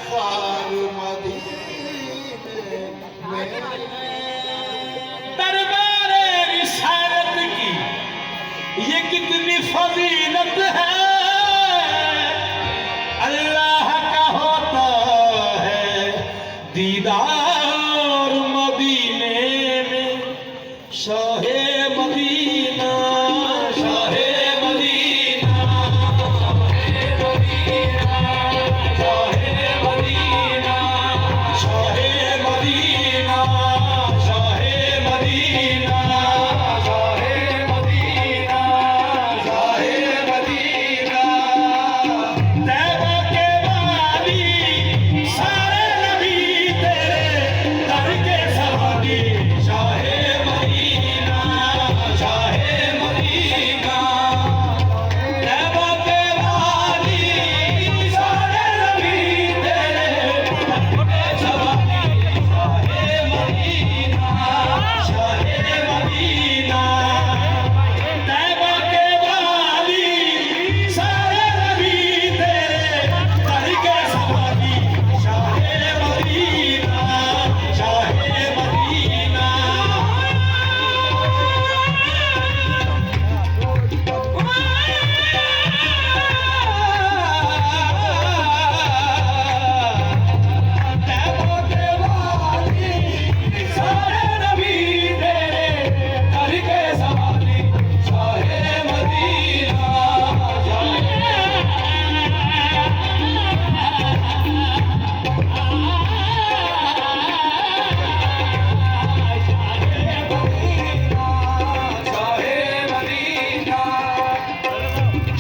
खार मदीने में दरबारे रिसालत की ये कितनी फजीलत है। अल्लाह का होता है दीदार मदीने में। शाहे मदीना, शाहे मदीना, शाहे मदीना, शाहे मदीना, शाहे मदीना, शाहे मदीना, शाहे मदीना, शाहे मदीना। तैबा के वाली सारे नबी तेरे दर के सवाली। शाहे मदीना, शाहे मदीना, तैबा के वाली सारे नबी तेरे दर के सवाली। शाहे मदीना, शाहे मदीना, तैबा के वाली सारे नबी तेरे दर के सवाली। शाहे मदीना, शाहे मदीना। तैबा के वाली सारे नबी तेरे दर के सवाली। शाहे मदीना, शाहे मदीना।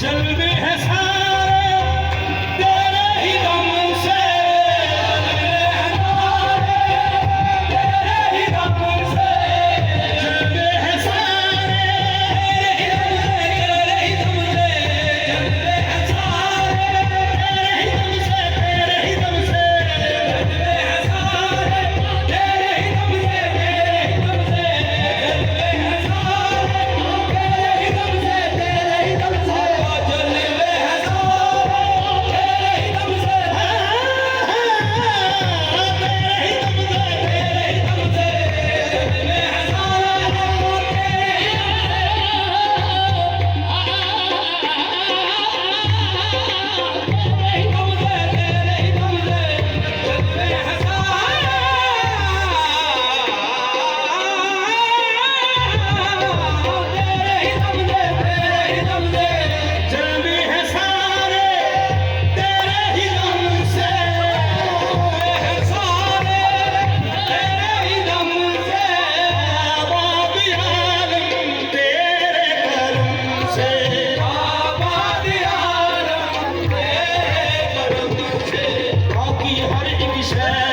जलवे हैं सारे तेरे ही दम से, तेरे ही दम से। जलवे हैं सारे तेरे ही दम से, जलवे हैं सारे तेरे ही दम से, तेरे ही दम से। जलवे हैं सारे तेरे ही दम से, तेरे ही दम से, जलवे हैं सारे तेरे ही दम से, तेरे ही दम से। जलवे हैं सारे तेरे ही दम से, तेरे ही दम से, तेरे ही दम से, जलवे हैं आबाद आलम तेरे करम से। बाकी हर एक शय